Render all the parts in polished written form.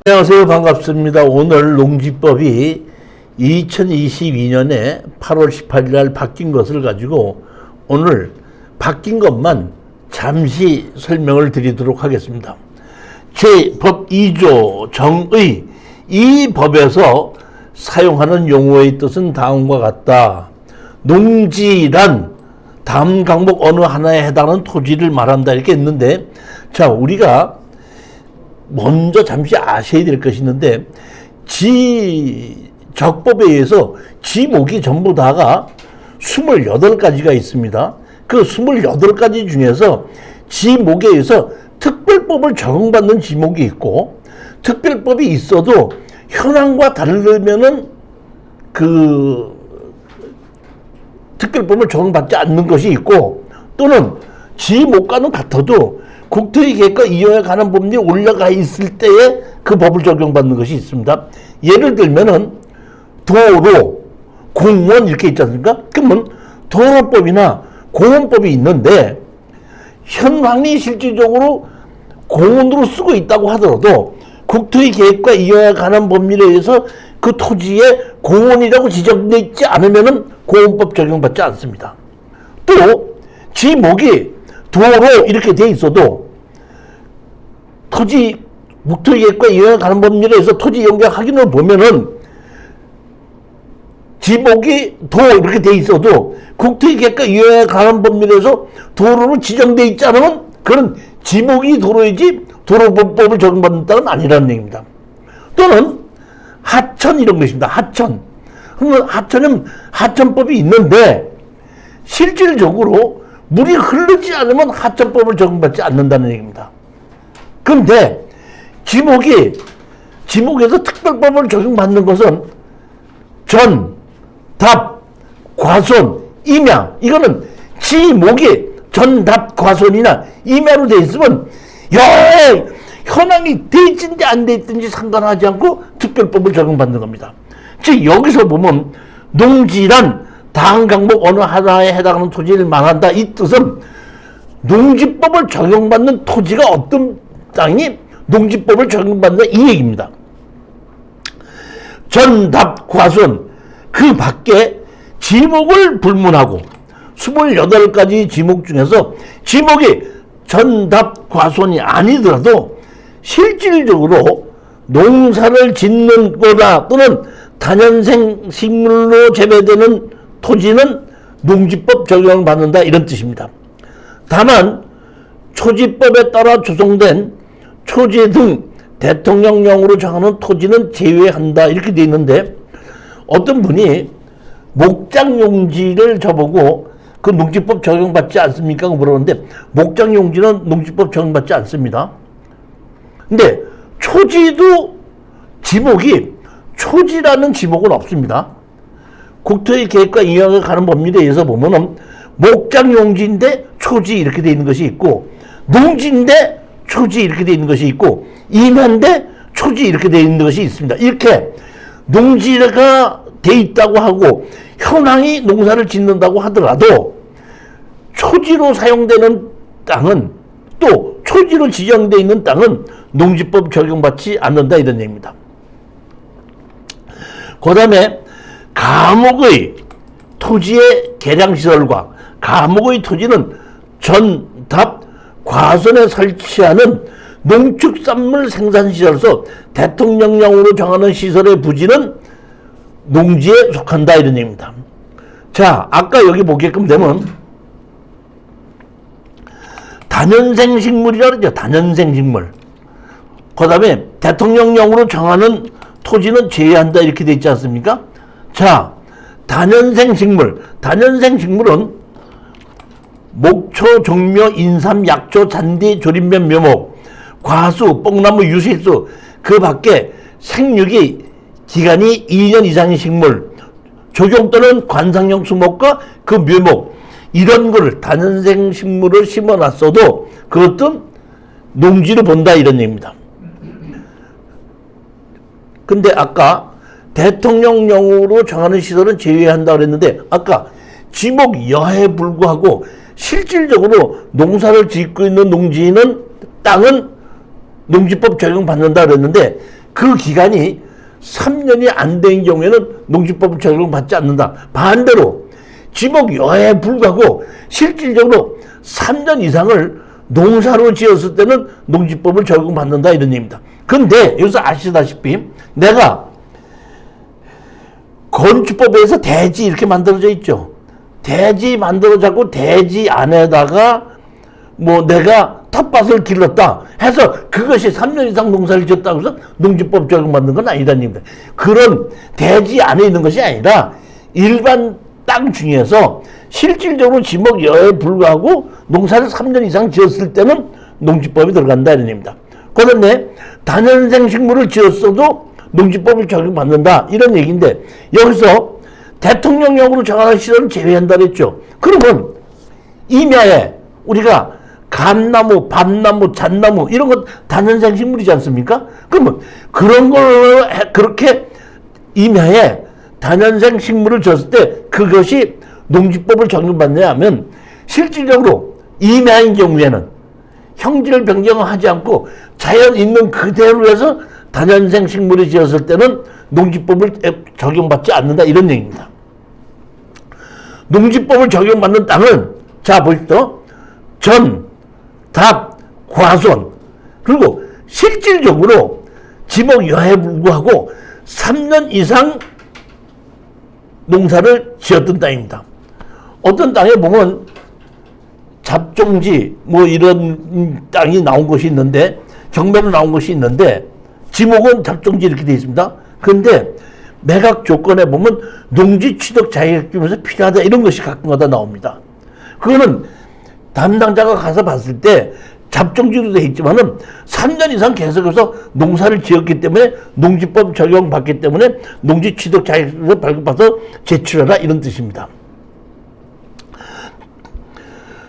안녕하세요. 반갑습니다. 오늘 농지법이 2022년에 8월 18일 날 바뀐 것을 가지고 오늘 바뀐 것만 잠시 설명을 드리도록 하겠습니다. 제 법 2조 정의, 이 법에서 사용하는 용어의 뜻은 다음과 같다. 농지란 다음 강목 어느 하나에 해당하는 토지를 말한다 이렇게 했는데, 자, 우리가 먼저 잠시 아셔야 될 것이 있는데, 적법에 의해서 지목이 전부 다가 28가지가 있습니다. 그 28가지 중에서 지목에 의해서 특별법을 적용받는 지목이 있고, 특별법이 있어도 현황과 다르면은 그 특별법을 적용받지 않는 것이 있고, 또는 지목과는 같아도 국토의 계획과 이용에 관한 법률이 올라가 있을 때에 그 법을 적용받는 것이 있습니다. 예를 들면은 도로, 공원 이렇게 있지 않습니까? 그러면 도로법이나 공원법이 있는데 현황이 실질적으로 공원으로 쓰고 있다고 하더라도 국토의 계획과 이용에 관한 법률에 의해서 그 토지에 공원이라고 지정되어 있지 않으면은 공원법 적용받지 않습니다. 또 지목이 도로 이렇게 돼 있어도 토지 국토의 계획과 이용에 관한 법률에 의해서 토지 연결 확인을 보면은 지목이 도 이렇게 돼 있어도 국토의 계획과 이용에 관한 법률에 의해서 도로로 지정돼 있지 않으면 그런 지목이 도로이지 도로법을 적용받는다는 아니라는 얘기입니다. 또는 하천 이런 것입니다. 하천. 그러면 하천은 하천법이 있는데 실질적으로 물이 흐르지 않으면 하천법을 적용받지 않는다는 얘기입니다. 그런데 지목에서 특별법을 적용받는 것은 전, 답, 과손, 임야. 이거는 지목이 전, 답, 과손이나 임야로 되어 있으면 현황이 돼 있든지 안 돼 있든지 상관하지 않고 특별법을 적용받는 겁니다. 즉 여기서 보면 농지란 다음 강목 어느 하나에 해당하는 토지를 말한다. 이 뜻은 농지법을 적용받는 토지가 어떤 땅이 농지법을 적용받는다 이 얘기입니다. 전, 답, 과손 그 밖에 지목을 불문하고 28가지 지목 중에서 지목이 전, 답, 과손이 아니더라도 실질적으로 농사를 짓는 거나 또는 다년생 식물로 재배되는 토지는 농지법 적용을 받는다 이런 뜻입니다. 다만 초지법에 따라 조성된 초지 등 대통령령으로 정하는 토지는 제외한다 이렇게 돼 있는데, 어떤 분이 목장용지를 저보고 그 농지법 적용받지 않습니까? 물어보는데 목장용지는 농지법 적용받지 않습니다. 근데 초지도 지목이 초지라는 지목은 없습니다. 국토의 계획과 이용에 관한 법률에 의해서 보면은 목장용지인데 초지 이렇게 돼 있는 것이 있고, 농지인데 초지 이렇게 돼 있는 것이 있고, 임야인데 초지 이렇게 돼 있는 것이 있습니다. 이렇게 농지가 돼 있다고 하고 현황이 농사를 짓는다고 하더라도 초지로 사용되는 땅은 또 초지로 지정되어 있는 땅은 농지법 적용받지 않는다 이런 얘기입니다. 그 다음에 가목의 토지의 개량시설과 가목의 토지는 전, 답, 과선에 설치하는 농축산물 생산시설에서 대통령령으로 정하는 시설의 부지는 농지에 속한다 이런 얘기입니다. 자, 아까 여기 보게끔 되면 다년생 식물이라고 그러죠. 다년생 식물. 그 다음에 대통령령으로 정하는 토지는 제외한다 이렇게 돼 있지 않습니까? 자, 다년생 식물. 다년생 식물은 목초, 종묘, 인삼, 약초, 잔디, 조림면, 묘목, 과수, 뽕나무, 유실수 그 밖에 생육이 기간이 2년 이상의 식물, 조경 또는 관상용 수목과 그 묘목 이런 거를 다년생 식물을 심어놨어도 그것도 농지로 본다 이런 얘기입니다. 근데 아까 대통령령으로 정하는 시설은 제외한다 그랬는데 아까 지목 여하에 불구하고 실질적으로 농사를 짓고 있는 농지는 땅은 농지법 적용받는다 그랬는데 그 기간이 3년이 안 된 경우에는 농지법을 적용받지 않는다. 반대로 지목 여해에 불구하고 실질적으로 3년 이상을 농사로 지었을 때는 농지법을 적용받는다 이런 얘기입니다. 근데 여기서 아시다시피 내가 건축법에서 대지 이렇게 만들어져 있죠. 대지 만들어졌고 대지 안에다가 뭐 내가 텃밭을 길렀다 해서 그것이 3년 이상 농사를 지었다고 해서 농지법 적용받는 건 아니라는 얘기입니다. 그런 대지 안에 있는 것이 아니라 일반 땅 중에서 실질적으로 지목 여해에 불구하고 농사를 3년 이상 지었을 때는 농지법이 들어간다 이런 얘기입니다. 그런데 다년생 식물을 지었어도 농지법을 적용받는다 이런 얘기인데 여기서 대통령령으로 정하는 시설은 제외한다 그랬죠. 그러면 임야에 우리가 감나무, 밤나무, 잣나무 이런 것 다년생 식물이지 않습니까? 그러면 그런 걸 그렇게 임야에 다년생 식물을 줬을 때 그것이 농지법을 적용받느냐 하면 실질적으로 임야인 경우에는 형질 변경하지 않고 자연 있는 그대로 해서 다년생 식물이 지었을 때는 농지법을 적용받지 않는다 이런 얘기입니다. 농지법을 적용받는 땅은 자 보십시오. 전, 답, 과손 그리고 실질적으로 지목 여해에 불구하고 3년 이상 농사를 지었던 땅입니다. 어떤 땅에 보면 잡종지 뭐 이런 땅이 나온 것이 있는데 경매로 나온 것이 있는데 지목은 잡종지 이렇게 되어 있습니다. 그런데 매각 조건에 보면 농지 취득 자격증에서 필요하다 이런 것이 가끔가다 나옵니다. 그거는 담당자가 가서 봤을 때 잡종지로 되어 있지만은 3년 이상 계속해서 농사를 지었기 때문에 농지법 적용받기 때문에 농지 취득 자격증을 발급받아서 제출해라 이런 뜻입니다.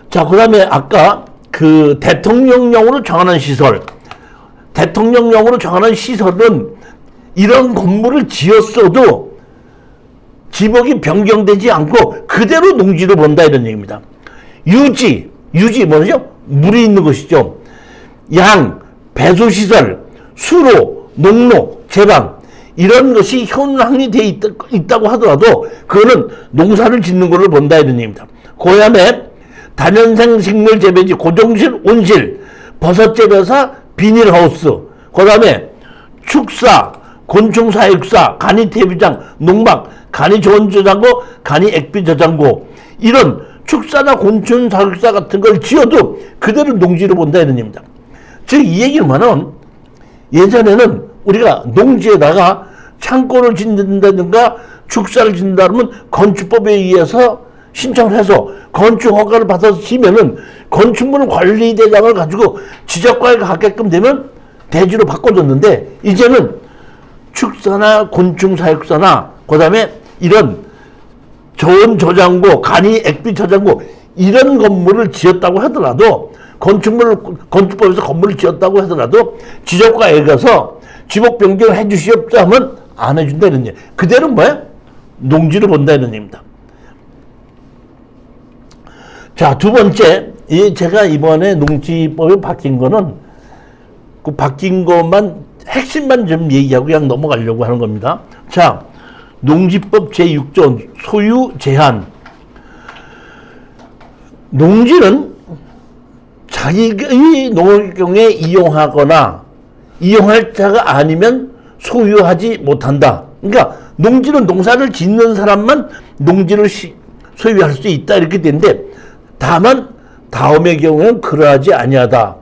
자, 그 다음에 아까 그 대통령령으로 정하는 시설, 대통령령으로 정하는 시설은 이런 건물을 지었어도 지목이 변경되지 않고 그대로 농지로 본다 이런 얘기입니다. 유지 뭐죠? 물이 있는 것이죠. 양, 배수시설, 수로, 농로, 제방 이런 것이 현황이 되어 있다고 하더라도 그거는 농사를 짓는 것을 본다 이런 얘기입니다. 고야매 다년생 식물 재배지, 고정실, 온실, 버섯 재배사, 비닐하우스, 그 다음에 축사, 곤충 사육사, 간이 퇴비장, 농막, 간이 좋은 저장고, 간이 액비 저장고 이런 축사나 곤충 사육사 같은 걸 지어도 그대로 농지로 본다 이런 얘기입니다. 즉 이 얘기는 뭐냐면 예전에는 우리가 농지에다가 창고를 짓는다든가 축사를 짓는다 그러면 건축법에 의해서 신청을 해서 건축 허가를 받아서 지면은 건축물 관리대장을 가지고 지적과에 갖게끔 되면 대지로 바꿔줬는데 이제는 축사나 곤충 사육사나 그 다음에 이런 좋은 저장고, 간이 액비 저장고 이런 건물을 지었다고 하더라도 건축법에서 건물을 지었다고 하더라도 지적과에 가서 지목 변경을 해주시옵자 하면 안 해준다 이런 얘기. 그대로 뭐야? 농지로 본다 이런 얘기입니다. 자, 두 번째, 제가 이번에 농지법이 바뀐 거는 그 바뀐 것만 핵심만 좀 얘기하고 그냥 넘어가려고 하는 겁니다. 자, 농지법 제6조 소유 제한. 농지는 자기의 농경에 이용하거나 이용할 자가 아니면 소유하지 못한다. 그러니까 농지는 농사를 짓는 사람만 농지를 소유할 수 있다 이렇게 되는데 다만 다음의 경우에는 그러하지 아니하다.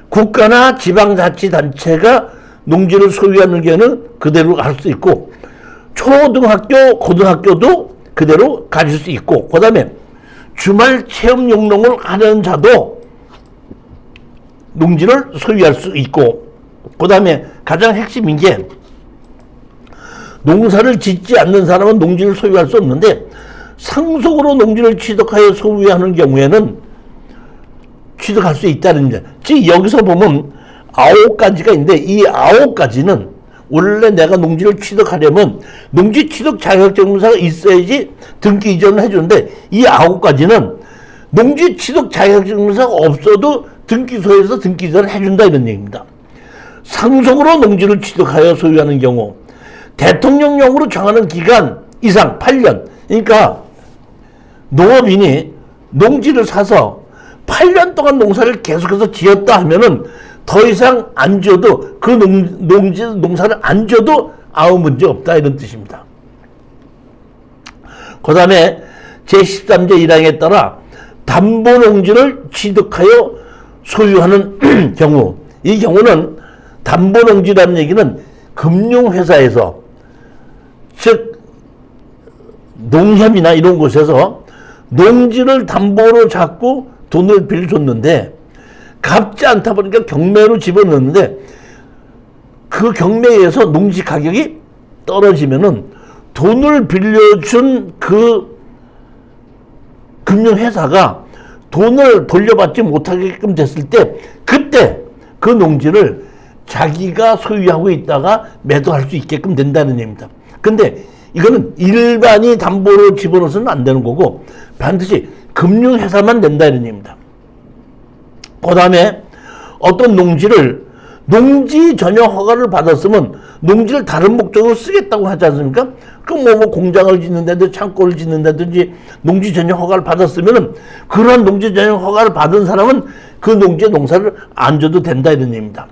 국가나 지방자치단체가 농지를 소유하는 경우는 그대로 할 수 있고 초등학교, 고등학교도 그대로 가질 수 있고 그 다음에 주말 체험 용농을 하는 자도 농지를 소유할 수 있고 그 다음에 가장 핵심인 게 농사를 짓지 않는 사람은 농지를 소유할 수 없는데 상속으로 농지를 취득하여 소유하는 경우에는 취득할 수 있다는 게. 즉 여기서 보면 9가지가 있는데 이 9가지는 원래 내가 농지를 취득하려면 농지 취득 자격증서가 있어야지 등기 이전을 해주는데 이 9가지는 농지 취득 자격증서가 없어도 등기소에서 등기 이전을 해준다 이런 얘기입니다. 상속으로 농지를 취득하여 소유하는 경우 대통령령으로 정하는 기간 이상 8년, 그러니까 농업인이 농지를 사서 8년 동안 농사를 계속해서 지었다 하면은 더 이상 안 지어도 그 농사를 안 지어도 아무 문제 없다, 이런 뜻입니다. 그 다음에 제13조 1항에 따라 담보농지를 취득하여 소유하는 경우, 이 경우는 담보농지라는 얘기는 금융회사에서, 즉 농협이나 이런 곳에서 농지를 담보로 잡고 돈을 빌려줬는데 갚지 않다 보니까 경매로 집어넣는데 그 경매에 의해서 농지 가격이 떨어지면은 돈을 빌려준 그 금융회사가 돈을 돌려받지 못하게끔 됐을 때 그때 그 농지를 자기가 소유하고 있다가 매도할 수 있게끔 된다는 얘기입니다. 근데 이거는 일반이 담보로 집어넣어서는 안 되는 거고 반드시 금융회사만 된다, 이런 얘기입니다. 그 다음에 어떤 농지를 농지 전용 허가를 받았으면 농지를 다른 목적으로 쓰겠다고 하지 않습니까? 그럼 뭐 공장을 짓는다든지 창고를 짓는다든지 농지 전용 허가를 받았으면은 그러한 농지 전용 허가를 받은 사람은 그 농지에 농사를 안 줘도 된다, 이런 얘기입니다.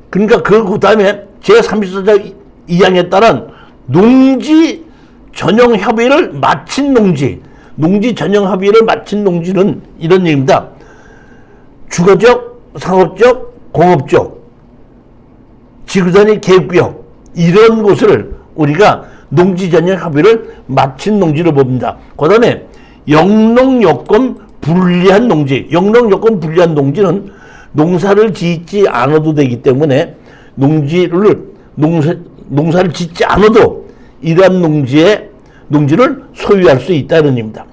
그러니까 그 다음에 제34조 2항에 따른 농지 전용 협의를 마친 농지, 농지 전용 협의를 마친 농지는 이런 얘기입니다. 주거적, 상업적, 공업적, 지구단위 계획구역, 이런 곳을 우리가 농지 전용 협의를 마친 농지로 봅니다. 그 다음에 영농여건 불리한 농지, 영농여건 불리한 농지는 농사를 짓지 않아도 되기 때문에 농사를 짓지 않아도 이러한 농지를 소유할 수 있다는 의미입니다.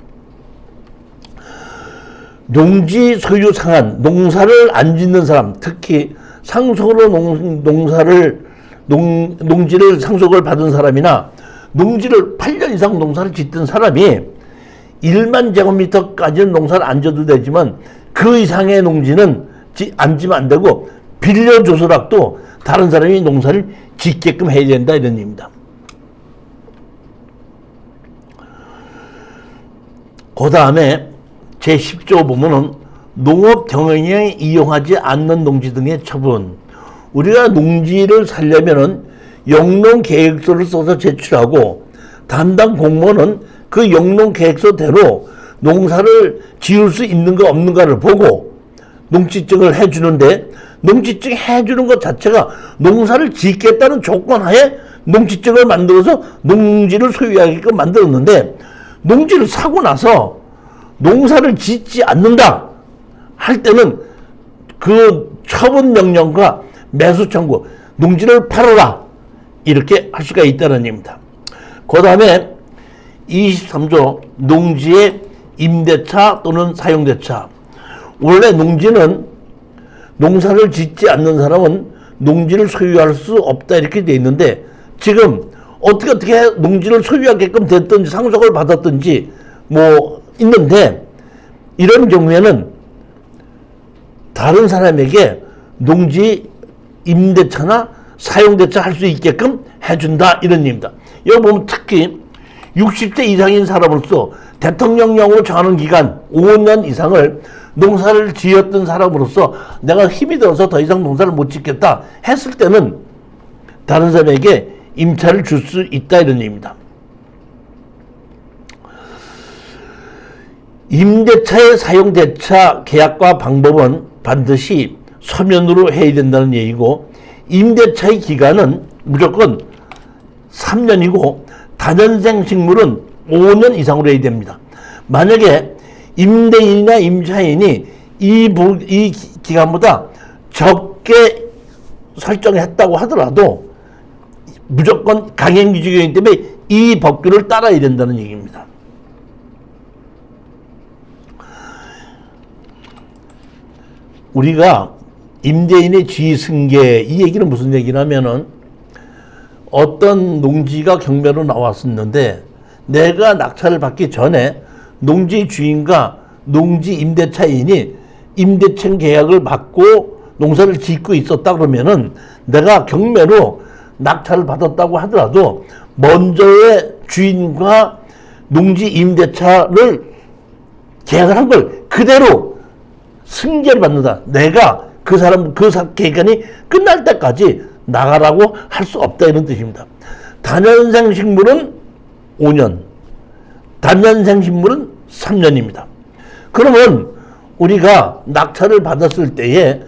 농지 소유 상한, 농사를 안 짓는 사람, 특히 상속으로 농지를 상속을 받은 사람이나 농지를 8년 이상 농사를 짓던 사람이 1만 제곱미터까지는 농사를 안 져도 되지만 그 이상의 농지는 안 지면 안 되고 빌려줘서라도 다른 사람이 농사를 짓게끔 해야 된다, 이런 의미입니다. 그 다음에 제10조 보면은 농업 경영에 이용하지 않는 농지 등의 처분. 우리가 농지를 살려면은 영농 계획서를 써서 제출하고 담당 공무원은 그 영농 계획서대로 농사를 지을 수 있는가 없는가를 보고 농지증을 해주는데, 농지증 해주는 것 자체가 농사를 짓겠다는 조건하에 농지증을 만들어서 농지를 소유하게끔 만들었는데, 농지를 사고 나서 농사를 짓지 않는다 할 때는 그 처분 명령과 매수 청구, 농지를 팔아라, 이렇게 할 수가 있다는 얘기입니다. 그 다음에 23조 농지의 임대차 또는 사용대차. 원래 농지는 농사를 짓지 않는 사람은 농지를 소유할 수 없다, 이렇게 돼 있는데 지금 어떻게 농지를 소유하게끔 됐든지 상속을 받았든지 뭐 있는데, 이런 경우에는 다른 사람에게 농지 임대차나 사용대차 할 수 있게끔 해준다, 이런 의미입니다. 여기 보면 특히 60세 이상인 사람으로서 대통령령으로 정하는 기간 5년 이상을 농사를 지었던 사람으로서 내가 힘이 들어서 더 이상 농사를 못 짓겠다 했을 때는 다른 사람에게 임차를 줄 수 있다, 이런 의미입니다. 임대차의 사용대차 계약과 방법은 반드시 서면으로 해야 된다는 얘기고, 임대차의 기간은 무조건 3년이고 다년생 식물은 5년 이상으로 해야 됩니다. 만약에 임대인이나 임차인이 이 기간보다 적게 설정했다고 하더라도 무조건 강행규칙이기 때문에 이 법규를 따라야 된다는 얘기입니다. 우리가 임대인의 지승계, 이 얘기는 무슨 얘기냐면은 어떤 농지가 경매로 나왔었는데 내가 낙찰을 받기 전에 농지 주인과 농지 임대차인이 임대차 계약을 받고 농사를 짓고 있었다 그러면은 내가 경매로 낙찰을 받았다고 하더라도 먼저의 주인과 농지 임대차를 계약을 한 걸 그대로 승계를 받는다. 내가 그 사람 계약이 끝날 때까지 나가라고 할 수 없다 이런 뜻입니다. 단연생 식물은 5년, 단연생 식물은 3년입니다. 그러면 우리가 낙찰을 받았을 때에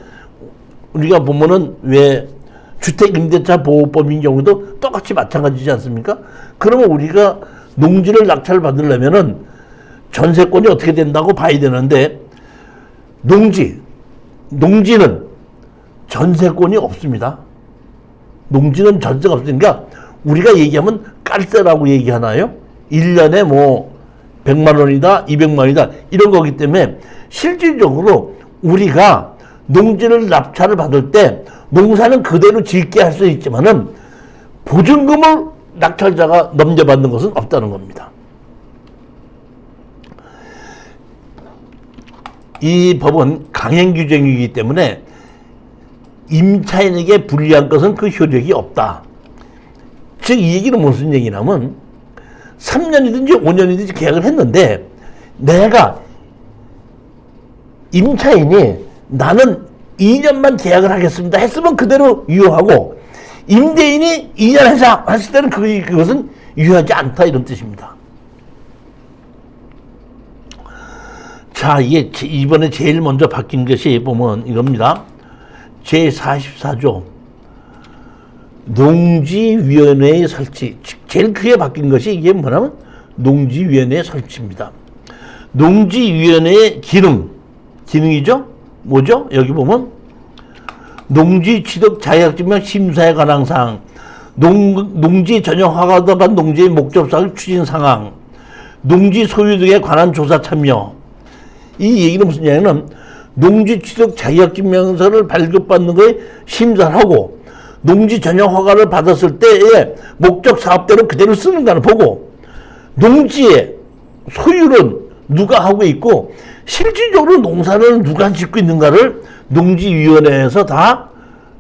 우리가 보면은 왜 주택임대차 보호법인 경우도 똑같이 마찬가지지 않습니까? 그러면 우리가 농지를 낙찰을 받으려면은 전세권이 어떻게 된다고 봐야 되는데 농지는 전세권이 없습니다. 농지는 전세가 없으니까 우리가 얘기하면 깔세라고 얘기하나요? 1년에 뭐 100만 원이다, 200만 원이다 이런 거기 때문에 실질적으로 우리가 농지를 낙찰을 받을 때 농사는 그대로 짓게 할 수 있지만은 보증금을 낙찰자가 넘겨받는 것은 없다는 겁니다. 이 법은 강행 규정이기 때문에 임차인에게 불리한 것은 그 효력이 없다. 즉 이 얘기는 무슨 얘기냐면 3년이든지 5년이든지 계약을 했는데 내가 임차인이 나는 2년만 계약을 하겠습니다 했으면 그대로 유효하고 임대인이 2년 하자 했을 때는 그것은 유효하지 않다 이런 뜻입니다. 자, 이게 이번에 제일 먼저 바뀐 것이 보면 이겁니다. 제44조 농지위원회의 설치. 제일 크게 바뀐 것이 이게 뭐냐면 농지위원회의 설치입니다. 농지위원회의 기능이죠? 뭐죠? 여기 보면 농지 취득 자격증명 심사에 관한 사항, 농지 전용 허가받은 농지의 목적 사항 추진 상황, 농지 소유 등에 관한 조사 참여. 이 얘기는 무슨 얘기냐면 농지 취득 자격증명서를 발급받는 거에 심사를 하고 농지 전용 허가를 받았을 때의 목적 사업대로 그대로 쓰는가를 보고 농지의 소유는 누가 하고 있고 실질적으로 농사를 누가 짓고 있는가를 농지위원회에서 다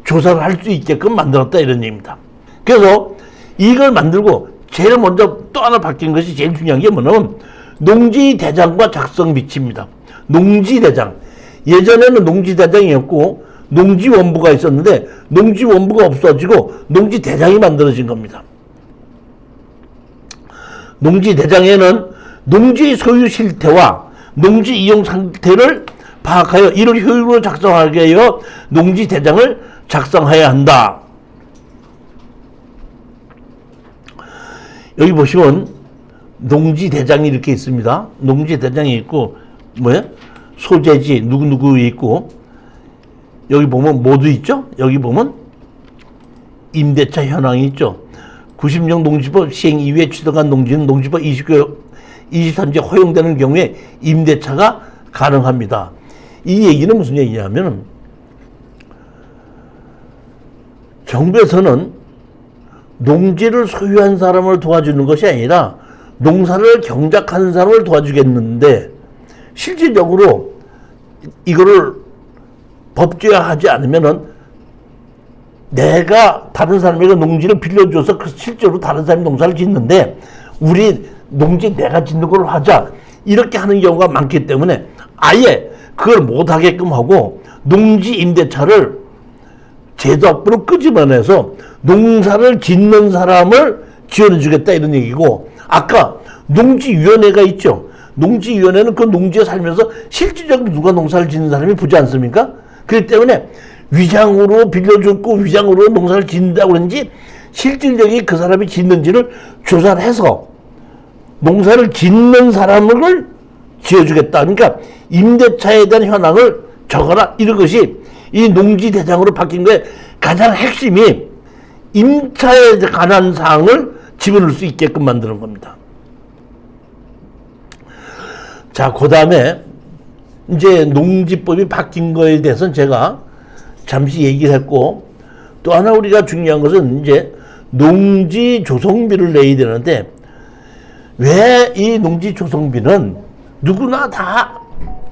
조사를 할 수 있게끔 만들었다 이런 얘기입니다. 그래서 이걸 만들고 제일 먼저 또 하나 바뀐 것이 제일 중요한 게 뭐냐면 농지대장과 작성 비치입니다. 농지대장. 예전에는 농지대장이었고 농지원부가 있었는데 농지원부가 없어지고 농지대장이 만들어진 겁니다. 농지대장에는 농지 소유 실태와 농지 이용 상태를 파악하여 이를 효율로 작성하게 하여 농지대장을 작성해야 한다. 여기 보시면 농지대장이 이렇게 있습니다. 농지대장이 있고 소재지 누구누구 있고 여기 보면 모두 있죠? 여기 보면 임대차 현황이 있죠. 90년 농지법 시행 이후에 취득한 농지는 농지법 23제 허용되는 경우에 임대차가 가능합니다. 이 얘기는 무슨 얘기냐면 정부에서는 농지를 소유한 사람을 도와주는 것이 아니라 농사를 경작하는 사람을 도와주겠는데 실질적으로 이거를 법제화하지 않으면은 내가 다른 사람에게 농지를 빌려줘서 실제로 다른 사람이 농사를 짓는데 우리 농지 내가 짓는 걸로 하자 이렇게 하는 경우가 많기 때문에 아예 그걸 못하게끔 하고 농지 임대차를 제도업으로 끄집어내서 농사를 짓는 사람을 지원해주겠다 이런 얘기고 아까 농지위원회가 있죠. 농지위원회는 그 농지에 살면서 실질적으로 누가 농사를 짓는 사람이 보지 않습니까? 그렇기 때문에 위장으로 빌려줬고 위장으로 농사를 짓는다고 그런지 실질적인 그 사람이 짓는지를 조사를 해서 농사를 짓는 사람을 지어주겠다. 그러니까 임대차에 대한 현황을 적어라. 이런 것이 이 농지대장으로 바뀐 거에 가장 핵심이 임차에 관한 사항을 집어넣을 수 있게끔 만드는 겁니다. 자, 그 다음에 이제 농지법이 바뀐 거에 대해서는 제가 잠시 얘기를 했고 또 하나 우리가 중요한 것은 이제 농지 조성비를 내야 되는데 왜 이 농지 조성비는 누구나 다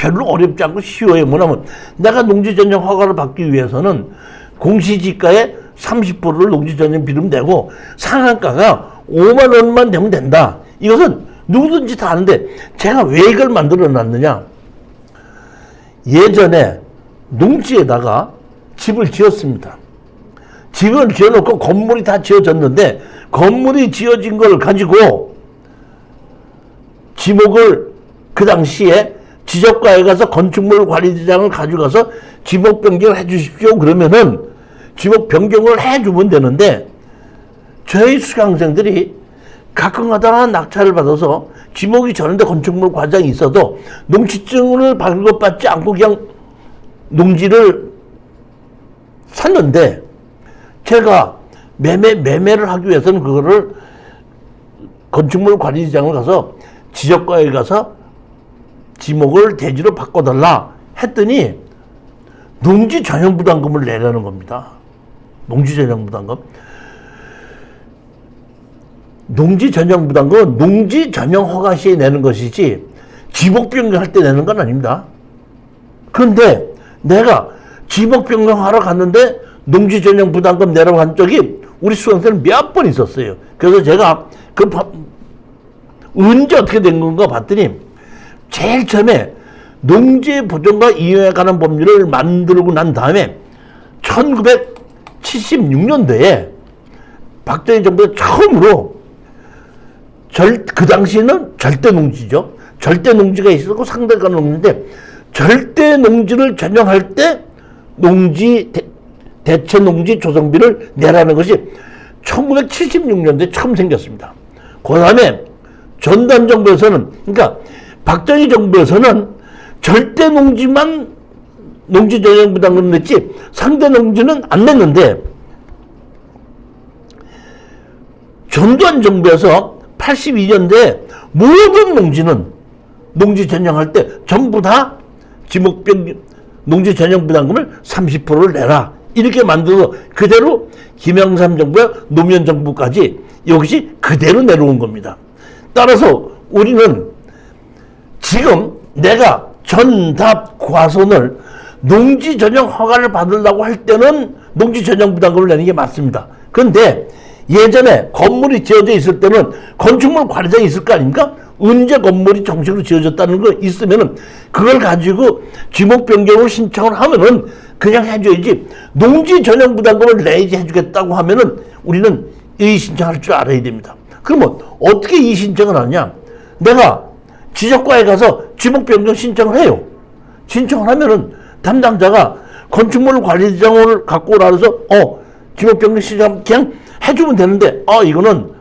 별로 어렵지 않고 쉬워요. 뭐냐면 내가 농지 전용 허가를 받기 위해서는 공시지가의 30%를 농지 전용 비름 내고 상한가가 5만 원만 되면 된다. 이것은 누구든지 다 아는데 제가 왜 이걸 만들어 놨느냐. 예전에 농지에다가 집을 지었습니다. 집을 지어놓고 건물이 다 지어졌는데 건물이 지어진 걸 가지고 지목을 그 당시에 지적과에 가서 건축물 관리지장을 가져가서 지목 변경을 해 주십시오. 그러면은 지목 변경을 해주면 되는데 저희 수강생들이 가끔가다가 낙찰을 받아서 지목이 전인데 건축물 과장이 있어도 농지증을 발급받지 않고 그냥 농지를 샀는데 제가 매매를 하기 위해서는 그거를 건축물 관리지장을 가서 지적과에 가서 지목을 대지로 바꿔달라 했더니 농지 전용 부담금을 내라는 겁니다. 농지 전용 부담금. 농지 전용 부담금은 농지 전용 허가 시에 내는 것이지 지목 변경할 때 내는 건 아닙니다. 그런데 내가 지목 변경하러 갔는데 농지 전용 부담금 내라고 한 적이 우리 수강생은 몇 번 있었어요. 그래서 제가 언제 어떻게 된 건가 봤더니 제일 처음에 농지 보존과 이용에 관한 법률을 만들고 난 다음에 1976년도에 박정희 정부가 처음으로 그 당시에는 절대 농지죠. 절대 농지가 있었고 상대가 농지인데 절대 농지를 전용할 때 대체 농지 조성비를 내라는 것이 1976년도에 처음 생겼습니다. 그 다음에 전두환 정부에서는, 그러니까 박정희 정부에서는 절대 농지만 농지 전용 부담금 냈지 상대 농지는 안 냈는데 전두환 정부에서 82년도에 모든 농지는 농지 전용할 때 전부 다 농지 전용 부담금을 30%를 내라. 이렇게 만들어서 그대로 김영삼 정부와 노무현 정부까지 이것이 그대로 내려온 겁니다. 따라서 우리는 지금 내가 전답 과손을 농지 전용 허가를 받으려고 할 때는 농지 전용 부담금을 내는 게 맞습니다. 그런데 예전에 건물이 지어져 있을 때는 건축물 관리장이 있을 거 아닙니까? 언제 건물이 정식으로 지어졌다는 거 있으면은 그걸 가지고 지목 변경을 신청을 하면은 그냥 해줘야지 농지 전용 부담금을 내야지 해주겠다고 하면은 우리는 이의 신청할 줄 알아야 됩니다. 그러면 어떻게 이의 신청을 하냐? 내가 지적과에 가서 지목 변경 신청을 해요. 신청을 하면은 담당자가 건축물 관리장을 갖고 오라서 지목 변경 신청 그냥 해주면 되는데 이거는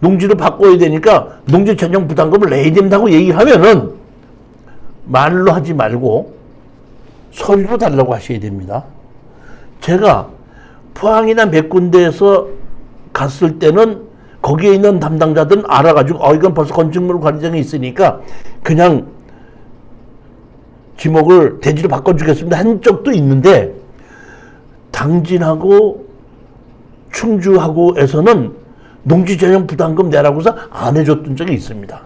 농지를 바꿔야 되니까 농지 전용 부담금을 내야 된다고 얘기하면은 말로 하지 말고 서류로 달라고 하셔야 됩니다. 제가 포항이나 몇 군데에서 갔을 때는 거기에 있는 담당자들은 알아가지고 이건 벌써 건축물 관리장이 있으니까 그냥 지목을 대지로 바꿔주겠습니다 한 적도 있는데 당진하고 충주하고에서는 농지 전용 부담금 내라고 해서 안 해줬던 적이 있습니다.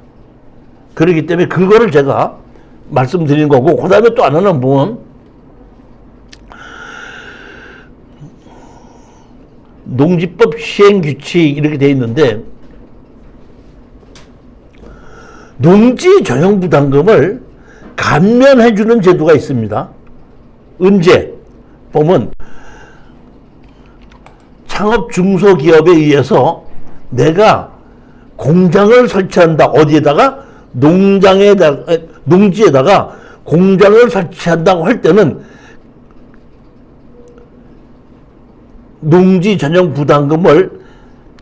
그렇기 때문에 그거를 제가 말씀드린 거고, 그 다음에 또 하나는 뭐냐면 농지법 시행규칙 이렇게 돼 있는데 농지 전용 부담금을 감면해주는 제도가 있습니다. 언제 보면 창업 중소기업에 의해서 내가 공장을 설치한다. 어디에다가? 농지에다가 공장을 설치한다고 할 때는 농지 전용 부담금을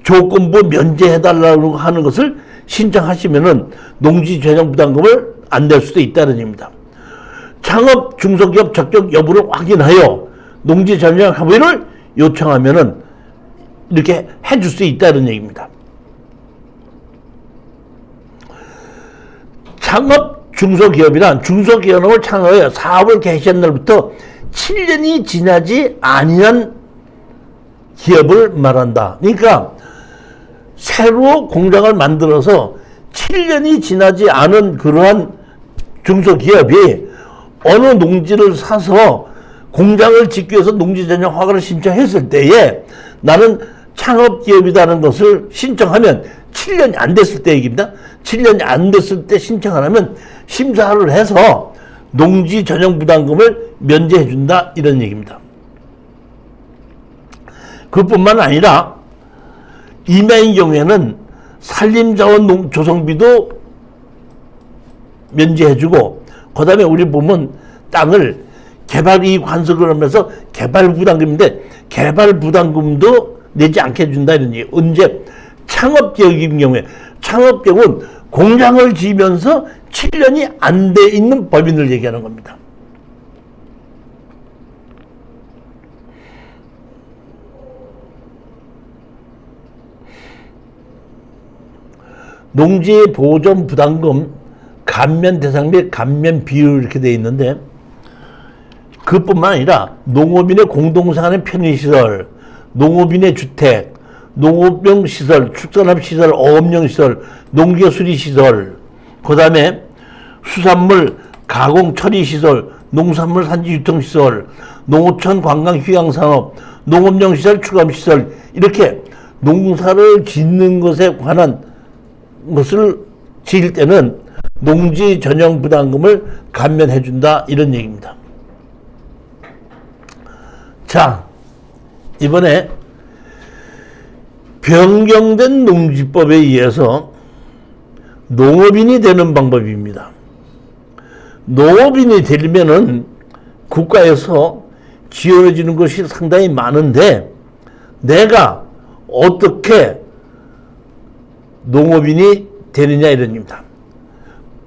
조건부 면제해달라고 하는 것을 신청하시면은 농지 전용 부담금을 안 낼 수도 있다는 얘기입니다. 창업 중소기업 적격 여부를 확인하여 농지 전용 합의를 요청하면은 이렇게 해줄 수 있다는 얘기입니다. 창업 중소기업이란 중소기업을 창업하여 사업을 개시한 날부터 7년이 지나지 아니한 기업을 말한다. 그러니까 새로 공장을 만들어서 7년이 지나지 않은 그러한 중소기업이 어느 농지를 사서 공장을 짓기 위해서 농지 전용 허가를 신청했을 때에 나는 창업기업이라는 것을 신청하면 7년이 안 됐을 때 얘기입니다. 7년이 안 됐을 때 신청을 하면 심사를 해서 농지 전용 부담금을 면제해 준다 이런 얘기입니다. 그뿐만 아니라 이마인 경우에는 산림자원 조성비도 면제해 주고 그 다음에 우리 보면 땅을 개발이익 환수를 하면서 개발부담금인데 개발부담금도 내지 않게 해준다 이런 얘기. 언제? 창업기업인 경우에 창업기업은 공장을 지으면서 7년이 안 돼 있는 법인을 얘기하는 겁니다. 농지 보존 부담금 감면 대상 및 감면 비율 이렇게 되어 있는데 그뿐만 아니라 농업인의 공동생활의 편의시설, 농업인의 주택, 농업용 시설, 축산업 시설, 어업용 시설, 농기계 수리 시설, 그 다음에 수산물 가공 처리 시설, 농산물 산지 유통 시설, 농어촌 관광 휴양산업, 농업용 시설, 추가업 시설 이렇게 농사를 짓는 것에 관한 것을 지을 때는 농지 전용 부담금을 감면해 준다 이런 얘기입니다. 자, 이번에 변경된 농지법에 의해서 농업인이 되는 방법입니다. 농업인이 되려면은 국가에서 지원해 주는 것이 상당히 많은데 내가 어떻게 농업인이 되느냐 이런 얘기입니다.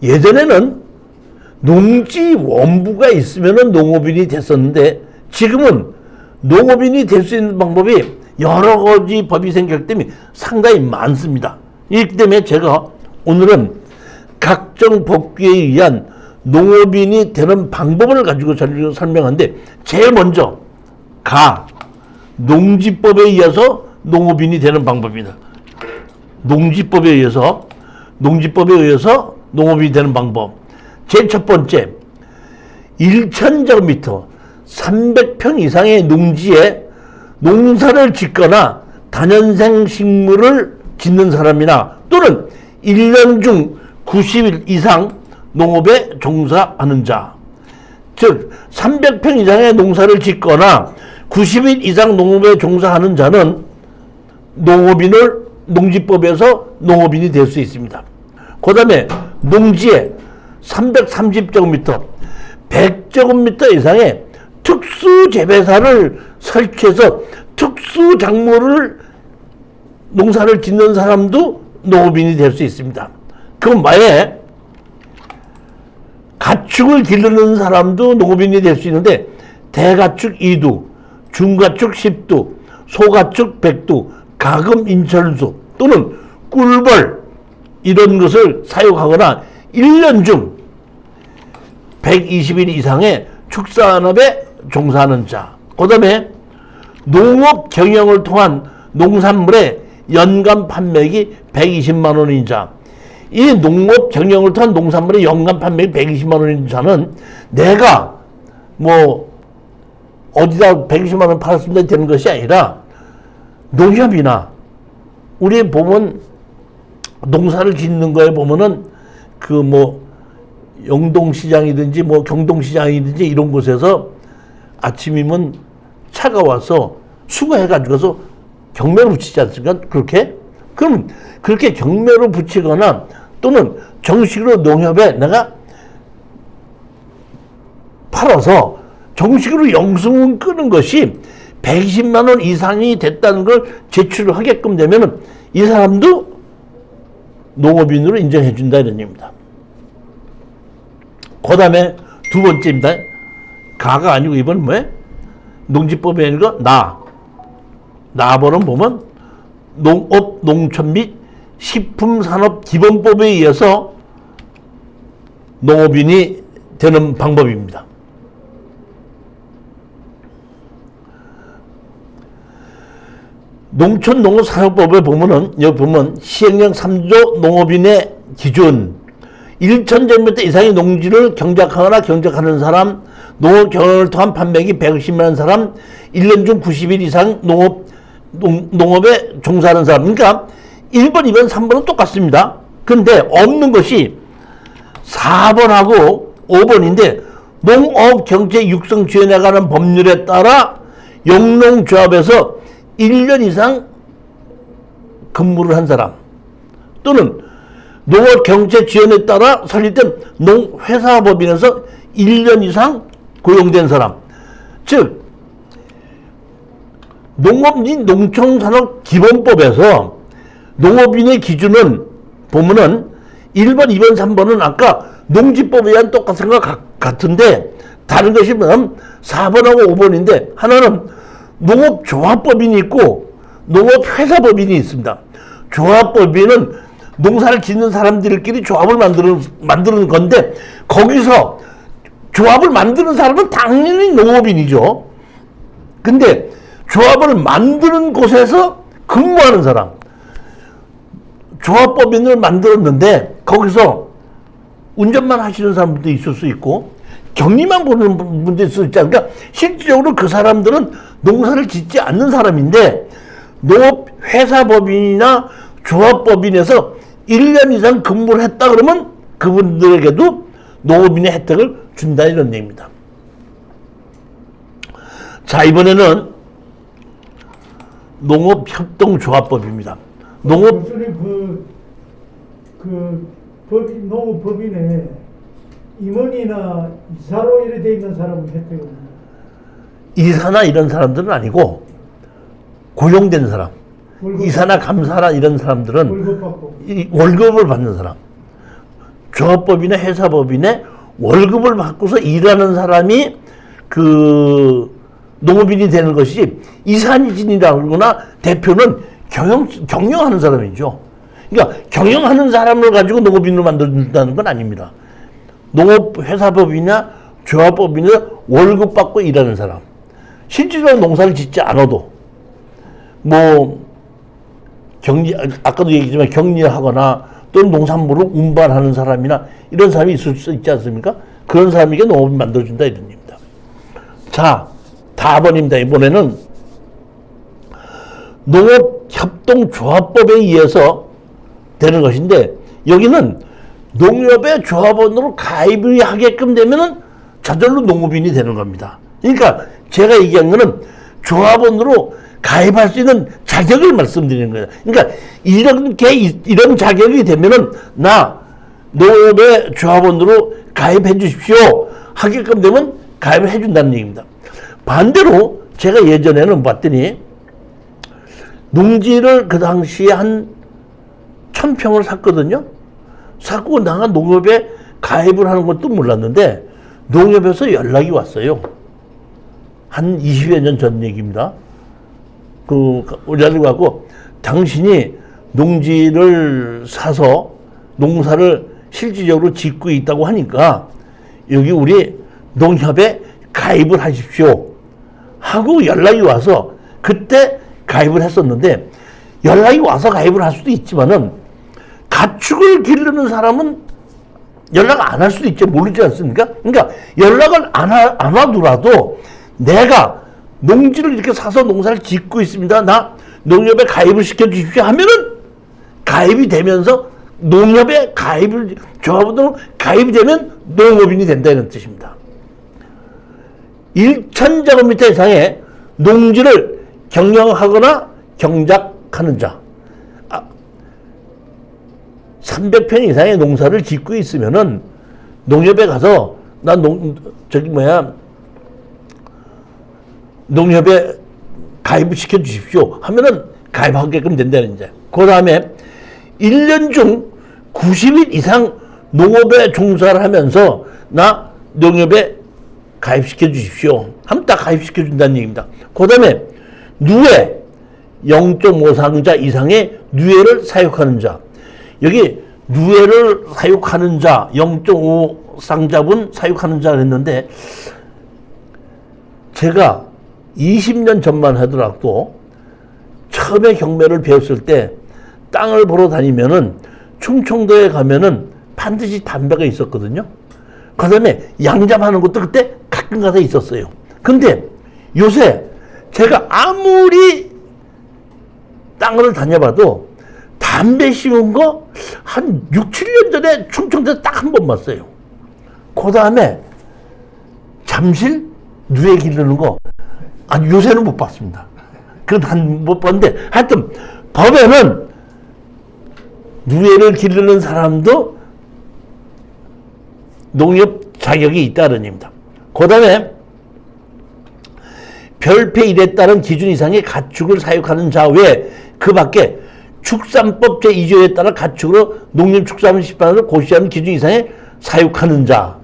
예전에는 농지 원부가 있으면 농업인이 됐었는데 지금은 농업인이 될 수 있는 방법이 여러 가지 법이 생겼기 때문에 상당히 많습니다. 이렇기 때문에 제가 오늘은 각종 법규에 의한 농업인이 되는 방법을 가지고 설명하는데 제일 먼저 농지법에 의해서 농업인이 되는 방법입니다. 농지법에 의해서 농업인이 되는 방법. 제일 첫 번째, 1,000제곱미터 300평 이상의 농지에 농사를 짓거나 다년생 식물을 짓는 사람이나 또는 1년 중 90일 이상 농업에 종사하는 자. 즉 300평 이상의 농사를 짓거나 90일 이상 농업에 종사하는 자는 농지법에서 농업인이 될 수 있습니다. 그 다음에 농지에 330제곱미터 100제곱미터 이상의 특수 재배사를 설치해서 특수 작물을 농사를 짓는 사람도 농업인이 될 수 있습니다. 그럼 만약에 가축을 기르는 사람도 농업인이 될 수 있는데 대가축 2두, 중가축 10두, 소가축 100두, 가금 인철수 또는 꿀벌 이런 것을 사육하거나 1년 중 120일 이상의 축산업에 종사하는 자. 그 다음에 농업 경영을 통한 농산물의 연간 판매액이 120만 원인 자. 이 농업 경영을 통한 농산물의 연간 판매액이 120만 원인 자는 내가 어디다 120만 원 팔았습니다 되는 것이 아니라 농협이나 우리 보면 농사를 짓는 거에 보면은 영동시장이든지 경동시장이든지 이런 곳에서 아침이면 차가 와서 수거해가지고서 경매로 붙이지 않습니까? 그렇게? 그럼 그렇게 경매로 붙이거나 또는 정식으로 농협에 내가 팔아서 정식으로 영수증 끄는 것이 120만 원 이상이 됐다는 걸 제출을 하게끔 되면은 이 사람도 농업인으로 인정해 준다 이런 얘기입니다. 그 다음에 두 번째입니다. 가가 아니고 이번은 뭐예요? 농지법에 있는 거 나번은 보면 농업, 농촌 및 식품산업기본법에 의해서 농업인이 되는 방법입니다. 농촌농업사용법에 보면은 여기 보면 시행령 3조 농업인의 기준, 1,000제곱미터 이상의 농지를 경작하거나 경작하는 사람, 농업 경영을 통한 판매기 150만 사람, 1년 중 90일 이상 농업에 종사하는 사람. 그러니까 1번, 2번, 3번은 똑같습니다. 근데 없는 것이 4번하고 5번인데 농업 경제 육성 지원에 관한 법률에 따라 영농조합에서 1년 이상 근무를 한 사람 또는 농업 경제 지원에 따라 설립된 농회사법인에서 1년 이상 고용된 사람. 즉 농업인 농촌산업기본법에서 농업인의 기준은 보면은 1번, 2번, 3번은 아까 농지법에 의한 똑같은 것 같은데 다른 것이 뭐냐면 4번하고 5번인데 하나는 농업조합법인이 있고 농업회사법인이 있습니다. 조합법인은 농사를 짓는 사람들끼리 조합을 만드는 건데 거기서 조합을 만드는 사람은 당연히 농업인이죠. 근데 조합을 만드는 곳에서 근무하는 사람, 조합법인을 만들었는데 거기서 운전만 하시는 사람도 있을 수 있고 격리만 보는 분도 있을 수 있잖아요. 그러니까 실질적으로 그 사람들은 농사를 짓지 않는 사람인데 농업회사법인이나 조합법인에서 1년 이상 근무를 했다 그러면 그분들에게도 농업인의 혜택을 준다 이런 얘기입니다. 자, 이번에는 농업협동조합법입니다. 교수님 농업법인에 임원이나 이사로 이래 돼 있는 사람은 혜택은 없나요? 이사나 이런 사람들은 아니고 고용된 사람, 이사나 감사나 이런 사람들은 월급 받고 월급을 받는 사람, 조합법인의 회사법인에 월급을 받고서 일하는 사람이 그 농업인이 되는 것이지 이사진이라거나 대표는 경영하는 사람이죠. 그러니까 경영하는 사람을 가지고 농업인으로 만든다는 건 아닙니다. 농업회사법이나 조합법인은 월급 받고 일하는 사람, 실질적으로 농사를 짓지 않아도 아까도 얘기했지만 격리하거나 또는 농산물을 운반하는 사람이나 이런 사람이 있을 수 있지 않습니까? 그런 사람에게 농업을 만들어준다 이런 얘기입니다. 자, 4번입니다. 이번에는 농업협동조합법에 의해서 되는 것인데 여기는 농협의 조합원으로 가입을 하게끔 되면은 저절로 농업인이 되는 겁니다. 그러니까 제가 얘기한 거는 조합원으로 가입할 수 있는 자격을 말씀드리는 거예요. 그러니까 이런 자격이 되면은 나 농협의 조합원으로 가입해 주십시오 하게끔 되면 가입을 해준다는 얘기입니다. 반대로 제가 예전에는 봤더니 농지를 그 당시에 한 1,000평을 샀거든요. 샀고 내가 농협에 가입을 하는 것도 몰랐는데 농협에서 연락이 왔어요. 한 20여 년 전 얘기입니다. 연락이 왔고 당신이 농지를 사서 농사를 실질적으로 짓고 있다고 하니까 여기 우리 농협에 가입을 하십시오 하고 연락이 와서 그때 가입을 했었는데 연락이 와서 가입을 할 수도 있지만은 가축을 기르는 사람은 연락 안 할 수도 있죠. 모르지 않습니까? 그러니까 연락을 안 하더라도 내가 농지를 이렇게 사서 농사를 짓고 있습니다. 나 농협에 가입을 시켜 주십시오 하면은 가입이 되면서 농협에 조합원으로 가입이 되면 농업인이 된다 이런 뜻입니다. 1,000제곱미터 이상의 농지를 경영하거나 경작하는 자, 300평 이상의 농사를 짓고 있으면은 농협에 가서 농협에 가입을 시켜 주십시오 하면은 가입하게끔 된다는 이제. 그 다음에 1년 중 90일 이상 농업에 종사를 하면서 나 농협에 가입시켜 주십시오 하면 딱 가입시켜 준다는 얘기입니다. 그 다음에 누에 0.5상자 이상의 누에를 사육하는 자, 여기 누에를 사육하는 자 0.5상자분 사육하는 자를 했는데 제가 20년 전만 하더라도 처음에 경매를 배웠을 때 땅을 보러 다니면은 충청도에 가면은 반드시 담배가 있었거든요. 그 다음에 양잡하는 것도 그때 가끔 가다 있었어요. 근데 요새 제가 아무리 땅을 다녀봐도 담배 심은 거 한 6, 7년 전에 충청도에 딱 한 번 봤어요. 그 다음에 잠실 누에 기르는 거 아니 요새는 못 봤습니다. 그건 못 봤는데 하여튼 법에는 누에를 기르는 사람도 농협 자격이 있다는 얘기입니다. 그 다음에 별표 1에 따른 기준 이상의 가축을 사육하는 자 외에 그 밖에 축산법 제2조에 따라 가축으로 농림축산물 식판을 고시하는 기준 이상의 사육하는 자.